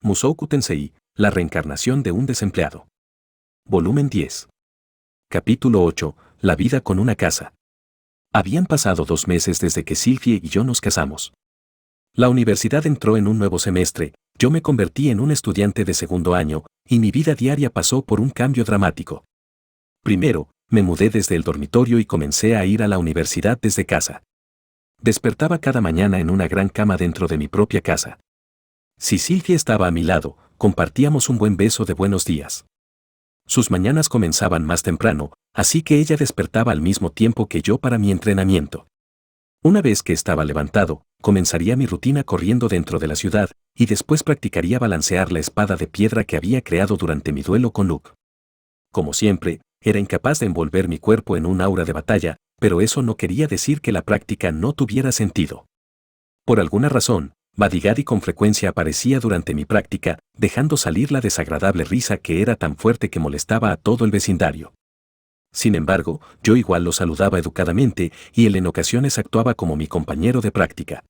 Mushoku Tensei, la reencarnación de un desempleado. Volumen 10. Capítulo 8. La vida con una casa. Habían pasado 2 meses desde que Sylvie y yo nos casamos. La universidad entró en un nuevo semestre, yo me convertí en un estudiante de segundo año, y mi vida diaria pasó por un cambio dramático. Primero, me mudé desde el dormitorio y comencé a ir a la universidad desde casa. Despertaba cada mañana en una gran cama dentro de mi propia casa. Si Sylvie estaba a mi lado, compartíamos un buen beso de buenos días. Sus mañanas comenzaban más temprano, así que ella despertaba al mismo tiempo que yo para mi entrenamiento. Una vez que estaba levantado, comenzaría mi rutina corriendo dentro de la ciudad, y después practicaría balancear la espada de piedra que había creado durante mi duelo con Luke. Como siempre, era incapaz de envolver mi cuerpo en un aura de batalla, pero eso no quería decir que la práctica no tuviera sentido. Por alguna razón, Badigadi con frecuencia aparecía durante mi práctica, dejando salir la desagradable risa que era tan fuerte que molestaba a todo el vecindario. Sin embargo, yo igual lo saludaba educadamente y él en ocasiones actuaba como mi compañero de práctica.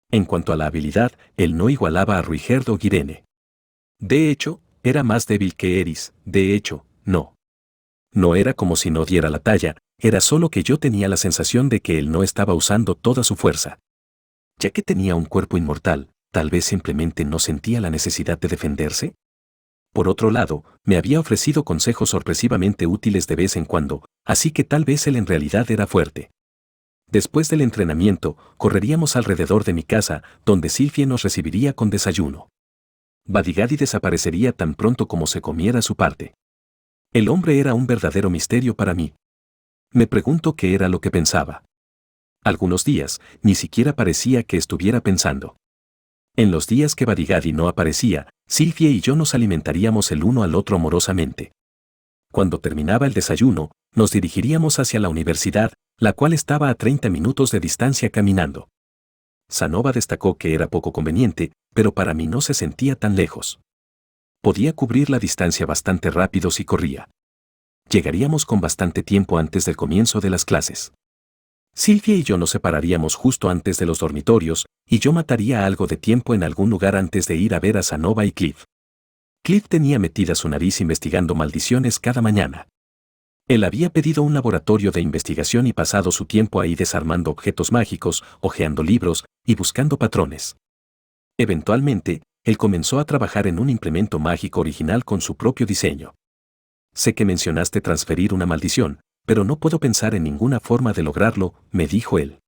En cuanto a la habilidad, él no igualaba a Ruigerd o Girene. De hecho, era más débil que Eris, de hecho, no. No era como si no diera la talla, era solo que yo tenía la sensación de que él no estaba usando toda su fuerza. Ya que tenía un cuerpo inmortal, tal vez simplemente no sentía la necesidad de defenderse. Por otro lado, me había ofrecido consejos sorpresivamente útiles de vez en cuando, así que tal vez él en realidad era fuerte. Después del entrenamiento, correríamos alrededor de mi casa, donde Sylvie nos recibiría con desayuno. Badigadi desaparecería tan pronto como se comiera su parte. El hombre era un verdadero misterio para mí. Me pregunto qué era lo que pensaba. Algunos días, ni siquiera parecía que estuviera pensando. En los días que Badigadi no aparecía, Sylvie y yo nos alimentaríamos el uno al otro amorosamente. Cuando terminaba el desayuno, nos dirigiríamos hacia la universidad, la cual estaba a 30 minutos de distancia caminando. Sanova destacó que era poco conveniente, pero para mí no se sentía tan lejos. Podía cubrir la distancia bastante rápido si corría. Llegaríamos con bastante tiempo antes del comienzo de las clases. Sylvie y yo nos separaríamos justo antes de los dormitorios, y yo mataría algo de tiempo en algún lugar antes de ir a ver a Sanova y Cliff. Cliff tenía metida su nariz investigando maldiciones cada mañana. Él había pedido un laboratorio de investigación y pasado su tiempo ahí desarmando objetos mágicos, hojeando libros y buscando patrones. Eventualmente, él comenzó a trabajar en un implemento mágico original con su propio diseño. Sé que mencionaste transferir una maldición, pero no puedo pensar en ninguna forma de lograrlo, me dijo él.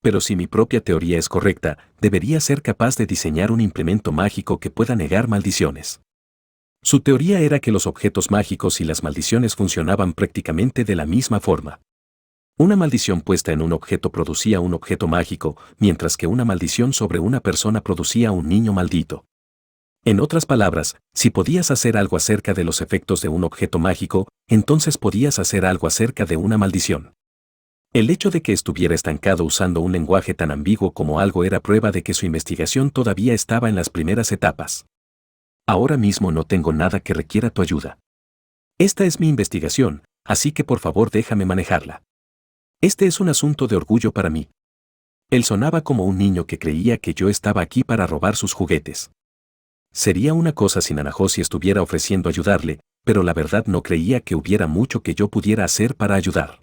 Pero si mi propia teoría es correcta, debería ser capaz de diseñar un implemento mágico que pueda negar maldiciones. Su teoría era que los objetos mágicos y las maldiciones funcionaban prácticamente de la misma forma. Una maldición puesta en un objeto producía un objeto mágico, mientras que una maldición sobre una persona producía un niño maldito. En otras palabras, si podías hacer algo acerca de los efectos de un objeto mágico, entonces podías hacer algo acerca de una maldición. El hecho de que estuviera estancado usando un lenguaje tan ambiguo como algo era prueba de que su investigación todavía estaba en las primeras etapas. Ahora mismo no tengo nada que requiera tu ayuda. Esta es mi investigación, así que por favor déjame manejarla. Este es un asunto de orgullo para mí. Él sonaba como un niño que creía que yo estaba aquí para robar sus juguetes. Sería una cosa si Nanahoshi estuviera ofreciendo ayudarle, pero la verdad no creía que hubiera mucho que yo pudiera hacer para ayudar.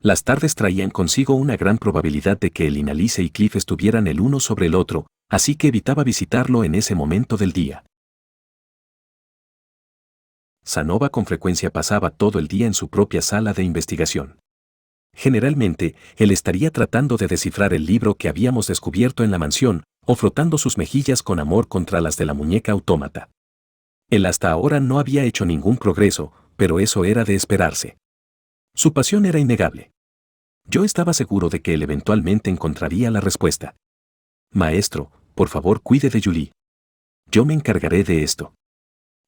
Las tardes traían consigo una gran probabilidad de que el Inalice y Cliff estuvieran el uno sobre el otro, así que evitaba visitarlo en ese momento del día. Sanova con frecuencia pasaba todo el día en su propia sala de investigación. Generalmente, él estaría tratando de descifrar el libro que habíamos descubierto en la mansión, o frotando sus mejillas con amor contra las de la muñeca autómata. Él hasta ahora no había hecho ningún progreso, pero eso era de esperarse. Su pasión era innegable. Yo estaba seguro de que él eventualmente encontraría la respuesta. Maestro, por favor cuide de Julie. Yo me encargaré de esto.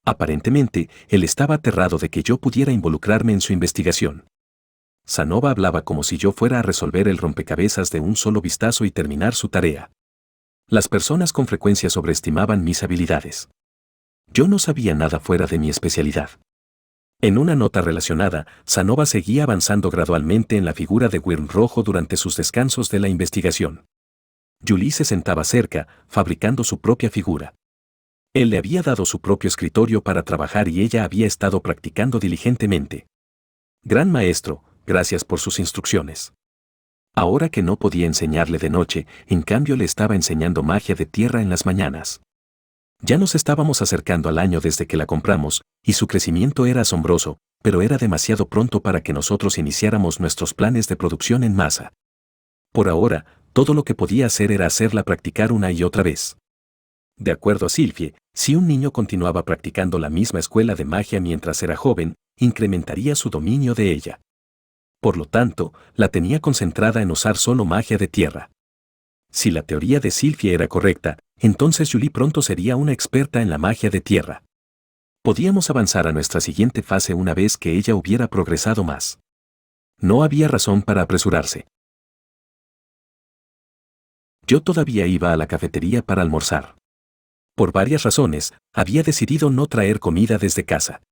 Aparentemente, él estaba aterrado de que yo pudiera involucrarme en su investigación. Sanova hablaba como si yo fuera a resolver el rompecabezas de un solo vistazo y terminar su tarea. Las personas con frecuencia sobreestimaban mis habilidades. Yo no sabía nada fuera de mi especialidad. En una nota relacionada, Sanova seguía avanzando gradualmente en la figura de Wyrm Rojo durante sus descansos de la investigación. Julie se sentaba cerca, fabricando su propia figura. Él le había dado su propio escritorio para trabajar y ella había estado practicando diligentemente. Gran maestro, gracias por sus instrucciones. Ahora que no podía enseñarle de noche, en cambio le estaba enseñando magia de tierra en las mañanas. Ya nos estábamos acercando al año desde que la compramos, y su crecimiento era asombroso, pero era demasiado pronto para que nosotros iniciáramos nuestros planes de producción en masa. Por ahora, todo lo que podía hacer era hacerla practicar una y otra vez. De acuerdo a Sylvie, si un niño continuaba practicando la misma escuela de magia mientras era joven, incrementaría su dominio de ella. Por lo tanto, la tenía concentrada en usar solo magia de tierra. Si la teoría de Sylvie era correcta, entonces Julie pronto sería una experta en la magia de tierra. Podíamos avanzar a nuestra siguiente fase una vez que ella hubiera progresado más. No había razón para apresurarse. Yo todavía iba a la cafetería para almorzar. Por varias razones, había decidido no traer comida desde casa.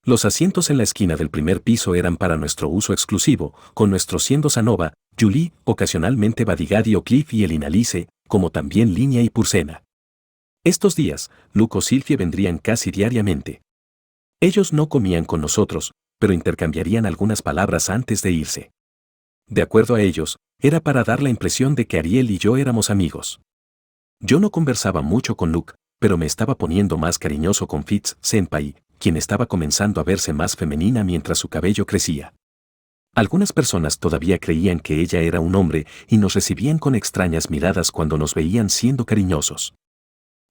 Los asientos en la esquina del primer piso eran para nuestro uso exclusivo, con nuestros siendo Sanova, Julie, ocasionalmente Badigadi o Cliff y el Inalice, como también Línea y Purcena. Estos días, Luke o Sylvie vendrían casi diariamente. Ellos no comían con nosotros, pero intercambiarían algunas palabras antes de irse. De acuerdo a ellos, era para dar la impresión de que Ariel y yo éramos amigos. Yo no conversaba mucho con Luke, pero me estaba poniendo más cariñoso con Fitz-senpai, quien estaba comenzando a verse más femenina mientras su cabello crecía. Algunas personas todavía creían que ella era un hombre y nos recibían con extrañas miradas cuando nos veían siendo cariñosos.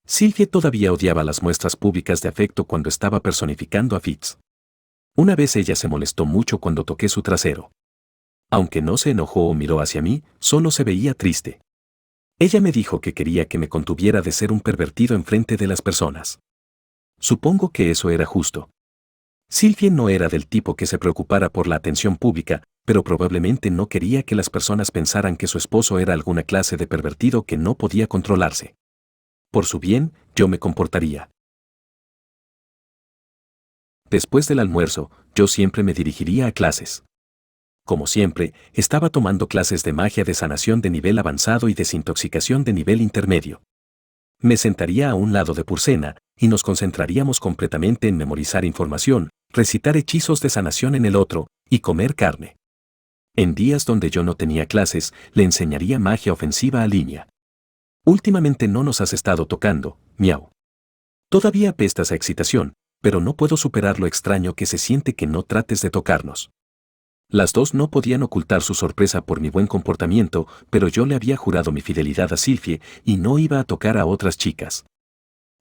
Sylvie todavía odiaba las muestras públicas de afecto cuando estaba personificando a Fitz. Una vez ella se molestó mucho cuando toqué su trasero. Aunque no se enojó o miró hacia mí, solo se veía triste. Ella me dijo que quería que me contuviera de ser un pervertido enfrente de las personas. Supongo que eso era justo. Sylvie no era del tipo que se preocupara por la atención pública, pero probablemente no quería que las personas pensaran que su esposo era alguna clase de pervertido que no podía controlarse. Por su bien, yo me comportaría. Después del almuerzo, yo siempre me dirigiría a clases. Como siempre, estaba tomando clases de magia de sanación de nivel avanzado y desintoxicación de nivel intermedio. Me sentaría a un lado de Purcena, y nos concentraríamos completamente en memorizar información, recitar hechizos de sanación en el otro, y comer carne. En días donde yo no tenía clases, le enseñaría magia ofensiva a Línea. Últimamente no nos has estado tocando, miau. Todavía apestas a excitación, pero no puedo superar lo extraño que se siente que no trates de tocarnos. Las dos no podían ocultar su sorpresa por mi buen comportamiento, pero yo le había jurado mi fidelidad a Sylvie y no iba a tocar a otras chicas.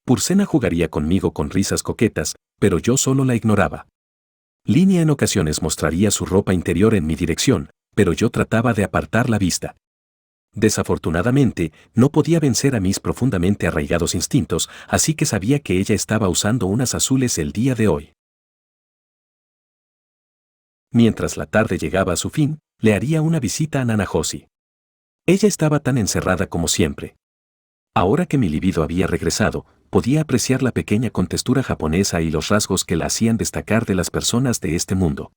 Purcena jugaría conmigo con risas coquetas, pero yo solo la ignoraba. Línea en ocasiones mostraría su ropa interior en mi dirección, pero yo trataba de apartar la vista. Desafortunadamente, no podía vencer a mis profundamente arraigados instintos, así que sabía que ella estaba usando unas azules el día de hoy. Mientras la tarde llegaba a su fin, le haría una visita a Nanahoshi. Ella estaba tan encerrada como siempre. Ahora que mi libido había regresado, podía apreciar la pequeña contextura japonesa y los rasgos que la hacían destacar de las personas de este mundo.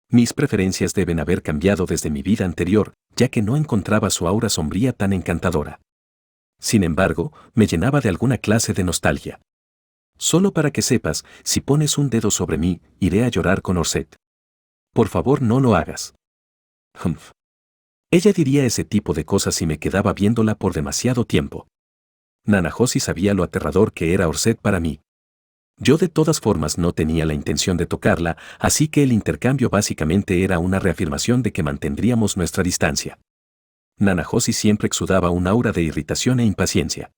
Mis preferencias deben haber cambiado desde mi vida anterior, ya que no encontraba su aura sombría tan encantadora. Sin embargo, me llenaba de alguna clase de nostalgia. Solo para que sepas, si pones un dedo sobre mí, iré a llorar con Orset. Por favor, no lo hagas. Humph. Ella diría ese tipo de cosas si me quedaba viéndola por demasiado tiempo. Nanahoshi sabía lo aterrador que era Orset para mí. Yo de todas formas no tenía la intención de tocarla, así que el intercambio básicamente era una reafirmación de que mantendríamos nuestra distancia. Nanahoshi siempre exudaba un aura de irritación e impaciencia.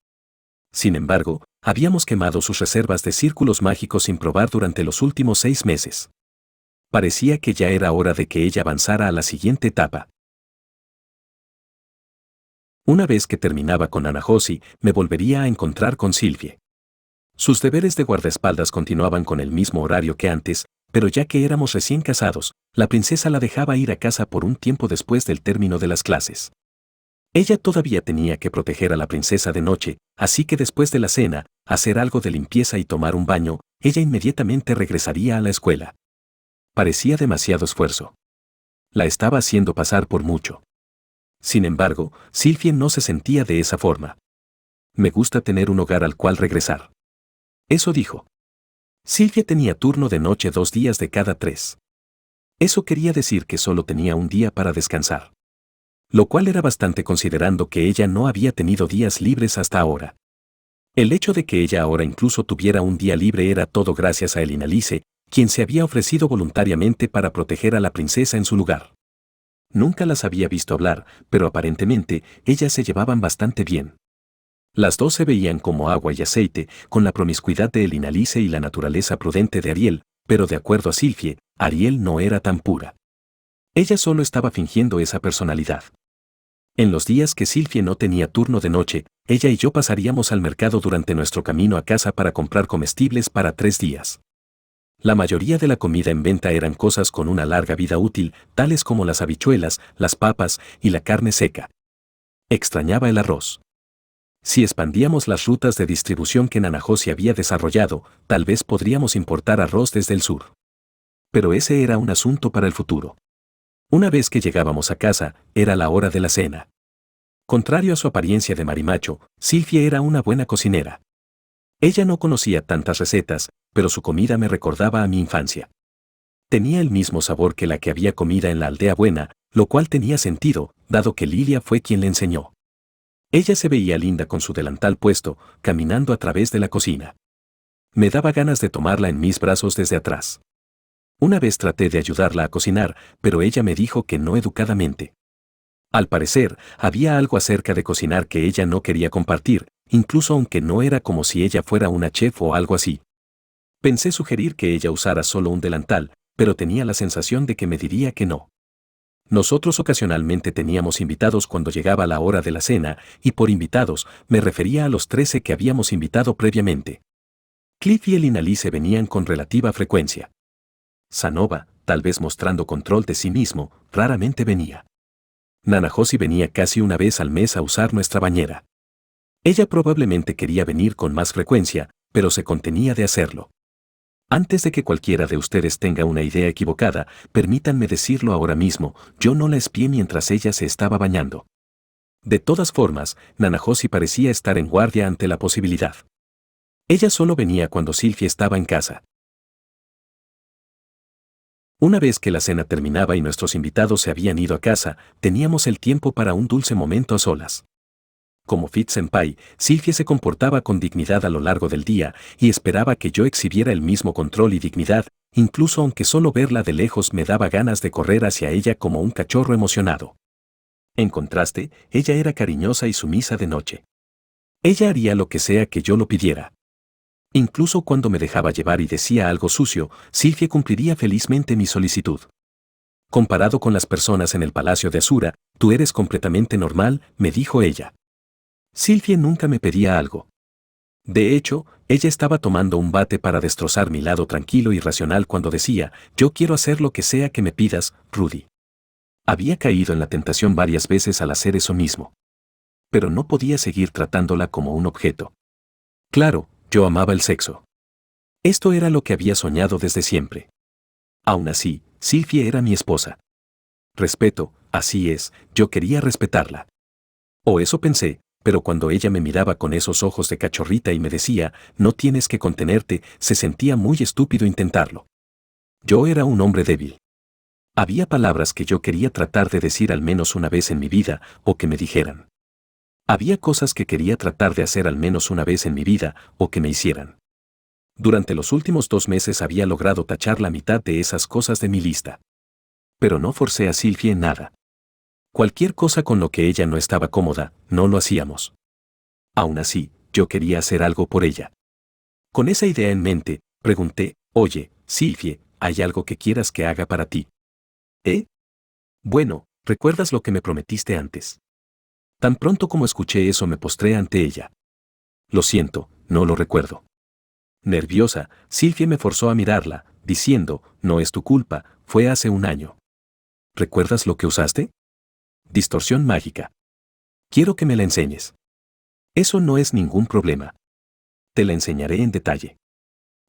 Sin embargo, habíamos quemado sus reservas de círculos mágicos sin probar durante los últimos 6 meses. Parecía que ya era hora de que ella avanzara a la siguiente etapa. Una vez que terminaba con Nanahoshi, me volvería a encontrar con Sylvie. Sus deberes de guardaespaldas continuaban con el mismo horario que antes, pero ya que éramos recién casados, la princesa la dejaba ir a casa por un tiempo después del término de las clases. Ella todavía tenía que proteger a la princesa de noche, así que después de la cena, hacer algo de limpieza y tomar un baño, ella inmediatamente regresaría a la escuela. Parecía demasiado esfuerzo. La estaba haciendo pasar por mucho. Sin embargo, Sylvie no se sentía de esa forma. Me gusta tener un hogar al cual regresar. Eso dijo. Silvia tenía turno de noche 2 días de cada 3. Eso quería decir que solo tenía un día para descansar. Lo cual era bastante considerando que ella no había tenido días libres hasta ahora. El hecho de que ella ahora incluso tuviera un día libre era todo gracias a Elinalice, quien se había ofrecido voluntariamente para proteger a la princesa en su lugar. Nunca las había visto hablar, pero aparentemente ellas se llevaban bastante bien. Las dos se veían como agua y aceite, con la promiscuidad de Elinalice y la naturaleza prudente de Ariel, pero de acuerdo a Silfie, Ariel no era tan pura. Ella solo estaba fingiendo esa personalidad. En los días que Silfie no tenía turno de noche, ella y yo pasaríamos al mercado durante nuestro camino a casa para comprar comestibles para 3 días. La mayoría de la comida en venta eran cosas con una larga vida útil, tales como las habichuelas, las papas y la carne seca. Extrañaba el arroz. Si expandíamos las rutas de distribución que Nanajosi había desarrollado, tal vez podríamos importar arroz desde el sur. Pero ese era un asunto para el futuro. Una vez que llegábamos a casa, era la hora de la cena. Contrario a su apariencia de marimacho, Silfie era una buena cocinera. Ella no conocía tantas recetas, pero su comida me recordaba a mi infancia. Tenía el mismo sabor que la que había comida en la aldea buena, lo cual tenía sentido, dado que Lilia fue quien le enseñó. Ella se veía linda con su delantal puesto, caminando a través de la cocina. Me daba ganas de tomarla en mis brazos desde atrás. Una vez traté de ayudarla a cocinar, pero ella me dijo que no educadamente. Al parecer, había algo acerca de cocinar que ella no quería compartir, incluso aunque no era como si ella fuera una chef o algo así. Pensé sugerir que ella usara solo un delantal, pero tenía la sensación de que me diría que no. Nosotros ocasionalmente teníamos invitados cuando llegaba la hora de la cena, y por invitados me refería a los 13 que habíamos invitado previamente. Cliff y Elinalice venían con relativa frecuencia. Sanova, tal vez mostrando control de sí mismo, raramente venía. Nanajosi venía casi una vez al mes a usar nuestra bañera. Ella probablemente quería venir con más frecuencia, pero se contenía de hacerlo. Antes de que cualquiera de ustedes tenga una idea equivocada, permítanme decirlo ahora mismo, yo no la espié mientras ella se estaba bañando. De todas formas, Nanajosi parecía estar en guardia ante la posibilidad. Ella solo venía cuando Silfie estaba en casa. Una vez que la cena terminaba y nuestros invitados se habían ido a casa, teníamos el tiempo para un dulce momento a solas. Como Fit-senpai, Silfie se comportaba con dignidad a lo largo del día y esperaba que yo exhibiera el mismo control y dignidad, incluso aunque solo verla de lejos me daba ganas de correr hacia ella como un cachorro emocionado. En contraste, ella era cariñosa y sumisa de noche. Ella haría lo que sea que yo lo pidiera. Incluso cuando me dejaba llevar y decía algo sucio, Silfie cumpliría felizmente mi solicitud. Comparado con las personas en el palacio de Asura, tú eres completamente normal, me dijo ella. Silfie nunca me pedía algo. De hecho, ella estaba tomando un bate para destrozar mi lado tranquilo y racional cuando decía, yo quiero hacer lo que sea que me pidas, Rudy. Había caído en la tentación varias veces al hacer eso mismo. Pero no podía seguir tratándola como un objeto. Claro, yo amaba el sexo. Esto era lo que había soñado desde siempre. Aún así, Silfie era mi esposa. Respeto, así es, yo quería respetarla. O eso pensé, pero cuando ella me miraba con esos ojos de cachorrita y me decía, no tienes que contenerte, se sentía muy estúpido intentarlo. Yo era un hombre débil. Había palabras que yo quería tratar de decir al menos una vez en mi vida, o que me dijeran. Había cosas que quería tratar de hacer al menos una vez en mi vida, o que me hicieran. Durante los últimos 2 meses había logrado tachar la mitad de esas cosas de mi lista. Pero no forcé a Silfie en nada. Cualquier cosa con lo que ella no estaba cómoda, no lo hacíamos. Aún así, yo quería hacer algo por ella. Con esa idea en mente, pregunté, oye, Silfie, ¿hay algo que quieras que haga para ti? ¿Eh? Bueno, ¿recuerdas lo que me prometiste antes? Tan pronto como escuché eso me postré ante ella. Lo siento, no lo recuerdo. Nerviosa, Silfie me forzó a mirarla, diciendo, no es tu culpa, fue hace 1 año. ¿Recuerdas lo que usaste? Distorsión mágica. Quiero que me la enseñes. Eso no es ningún problema. Te la enseñaré en detalle.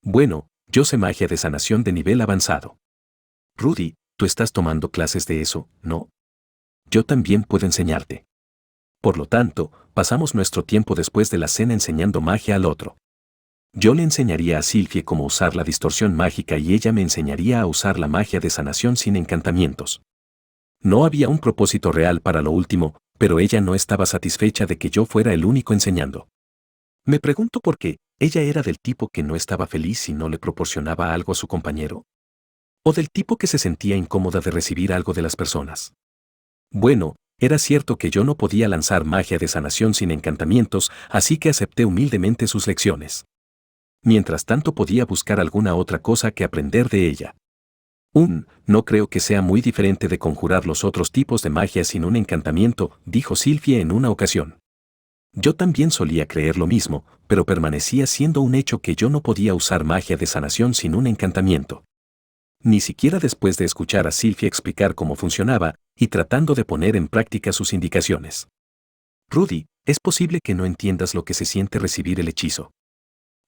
Bueno, yo sé magia de sanación de nivel avanzado. Rudy, tú estás tomando clases de eso, ¿no? Yo también puedo enseñarte. Por lo tanto, pasamos nuestro tiempo después de la cena enseñando magia al otro. Yo le enseñaría a Sylvie cómo usar la distorsión mágica y ella me enseñaría a usar la magia de sanación sin encantamientos. No había un propósito real para lo último, pero ella no estaba satisfecha de que yo fuera el único enseñando. Me pregunto por qué. ¿Ella era del tipo que no estaba feliz si no le proporcionaba algo a su compañero? ¿O del tipo que se sentía incómoda de recibir algo de las personas? Bueno, era cierto que yo no podía lanzar magia de sanación sin encantamientos, así que acepté humildemente sus lecciones. Mientras tanto podía buscar alguna otra cosa que aprender de ella. No creo que sea muy diferente de conjurar los otros tipos de magia sin un encantamiento, dijo Sylvie en una ocasión. Yo también solía creer lo mismo, pero permanecía siendo un hecho que yo no podía usar magia de sanación sin un encantamiento. Ni siquiera después de escuchar a Sylvie explicar cómo funcionaba y tratando de poner en práctica sus indicaciones. Rudy, es posible que no entiendas lo que se siente recibir el hechizo.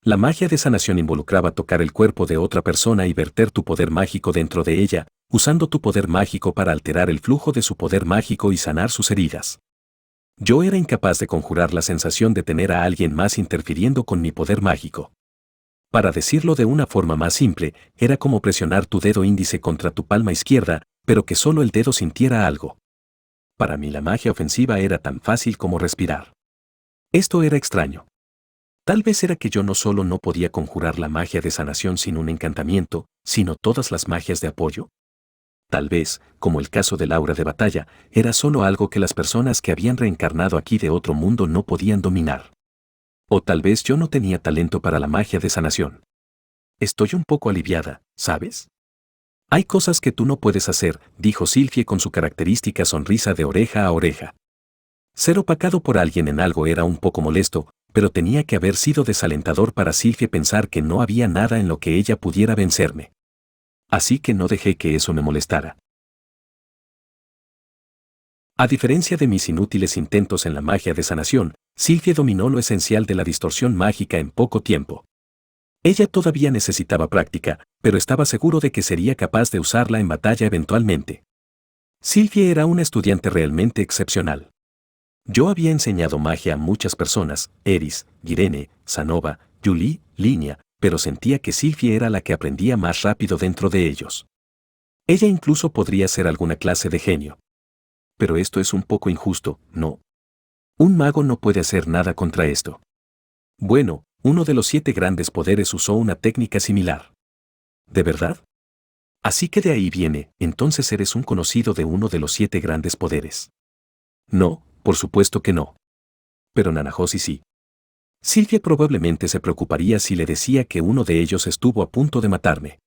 La magia de sanación involucraba tocar el cuerpo de otra persona y verter tu poder mágico dentro de ella, usando tu poder mágico para alterar el flujo de su poder mágico y sanar sus heridas. Yo era incapaz de conjurar la sensación de tener a alguien más interfiriendo con mi poder mágico. Para decirlo de una forma más simple, era como presionar tu dedo índice contra tu palma izquierda, pero que solo el dedo sintiera algo. Para mí la magia ofensiva era tan fácil como respirar. Esto era extraño. Tal vez era que yo no solo no podía conjurar la magia de sanación sin un encantamiento, sino todas las magias de apoyo. Tal vez, como el caso del aura de batalla, era solo algo que las personas que habían reencarnado aquí de otro mundo no podían dominar. O tal vez yo no tenía talento para la magia de sanación. Estoy un poco aliviada, ¿sabes? Hay cosas que tú no puedes hacer, dijo Sylvie con su característica sonrisa de oreja a oreja. Ser opacado por alguien en algo era un poco molesto, pero tenía que haber sido desalentador para Sylvie pensar que no había nada en lo que ella pudiera vencerme. Así que no dejé que eso me molestara. A diferencia de mis inútiles intentos en la magia de sanación, Sylvie dominó lo esencial de la distorsión mágica en poco tiempo. Ella todavía necesitaba práctica, pero estaba seguro de que sería capaz de usarla en batalla eventualmente. Sylvie era una estudiante realmente excepcional. Yo había enseñado magia a muchas personas, Eris, Irene, Sanova, Julie, Linia, pero sentía que Sylvie era la que aprendía más rápido dentro de ellos. Ella incluso podría ser alguna clase de genio. Pero esto es un poco injusto, ¿no? Un mago no puede hacer nada contra esto. Bueno, uno de los 7 grandes poderes usó una técnica similar. ¿De verdad? Así que de ahí viene, entonces eres un conocido de uno de los 7 grandes poderes. No, por supuesto que no. Pero Nanahoshi sí. Sylvie probablemente se preocuparía si le decía que uno de ellos estuvo a punto de matarme.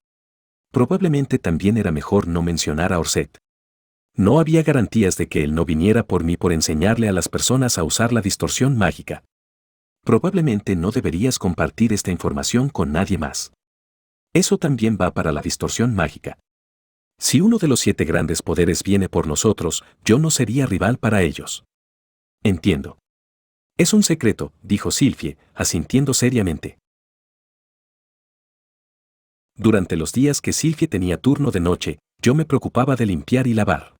Probablemente también era mejor no mencionar a Orset. No había garantías de que él no viniera por mí por enseñarle a las personas a usar la distorsión mágica. Probablemente no deberías compartir esta información con nadie más. Eso también va para la distorsión mágica. Si uno de los 7 grandes poderes viene por nosotros, yo no sería rival para ellos. Entiendo. Es un secreto, dijo Sylvie, asintiendo seriamente. Durante los días que Sylvie tenía turno de noche, yo me preocupaba de limpiar y lavar.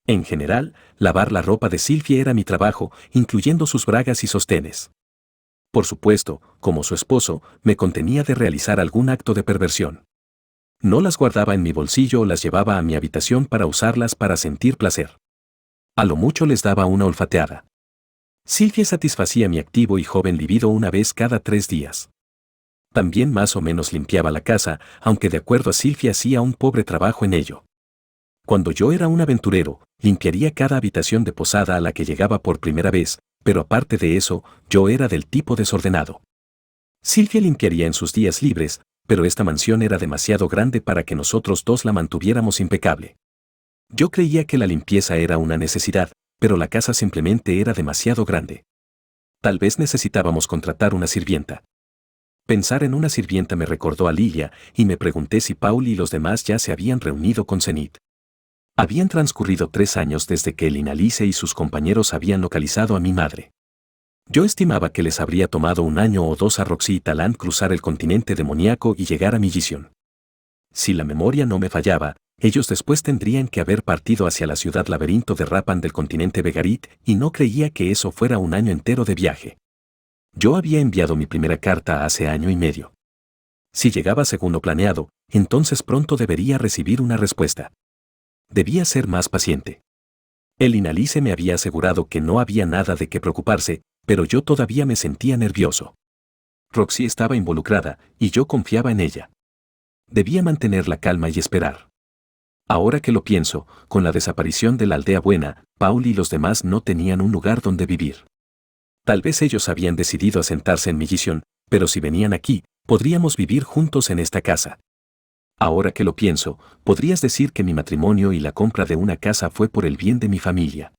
En general, lavar la ropa de Sylvie era mi trabajo, incluyendo sus bragas y sostenes. Por supuesto, como su esposo, me contenía de realizar algún acto de perversión. No las guardaba en mi bolsillo o las llevaba a mi habitación para usarlas para sentir placer. A lo mucho les daba una olfateada. Sylvie satisfacía mi activo y joven libido una vez cada 3 días. También más o menos limpiaba la casa, aunque de acuerdo a Sylvie hacía un pobre trabajo en ello. Cuando yo era un aventurero, limpiaría cada habitación de posada a la que llegaba por primera vez, pero aparte de eso, yo era del tipo desordenado. Sylvie limpiaría en sus días libres, pero esta mansión era demasiado grande para que nosotros dos la mantuviéramos impecable. Yo creía que la limpieza era una necesidad, pero la casa simplemente era demasiado grande. Tal vez necesitábamos contratar una sirvienta. Pensar en una sirvienta me recordó a Lilia, y me pregunté si Paul y los demás ya se habían reunido con Zenith. Habían transcurrido 3 años desde que Elinalice y sus compañeros habían localizado a mi madre. Yo estimaba que les habría tomado 1 año o 2 a Roxy y Talán cruzar el continente demoníaco y llegar a Millision. Si la memoria no me fallaba, ellos después tendrían que haber partido hacia la ciudad laberinto de Rapan del continente Vegarit, y no creía que eso fuera 1 año entero de viaje. Yo había enviado mi primera carta hace año y medio. Si llegaba según lo planeado, entonces pronto debería recibir una respuesta. Debía ser más paciente. El Inalice me había asegurado que no había nada de qué preocuparse, pero yo todavía me sentía nervioso. Roxy estaba involucrada, y yo confiaba en ella. Debía mantener la calma y esperar. Ahora que lo pienso, con la desaparición de la aldea buena, Paul y los demás no tenían un lugar donde vivir. Tal vez ellos habían decidido asentarse en Millison, pero si venían aquí, podríamos vivir juntos en esta casa. Ahora que lo pienso, podrías decir que mi matrimonio y la compra de una casa fue por el bien de mi familia.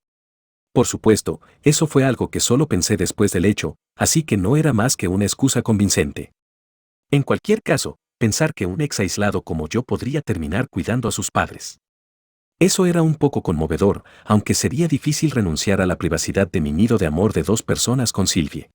Por supuesto, eso fue algo que solo pensé después del hecho, así que no era más que una excusa convincente. En cualquier caso, pensar que un ex aislado como yo podría terminar cuidando a sus padres. Eso era un poco conmovedor, aunque sería difícil renunciar a la privacidad de mi nido de amor de dos personas con Sylvie.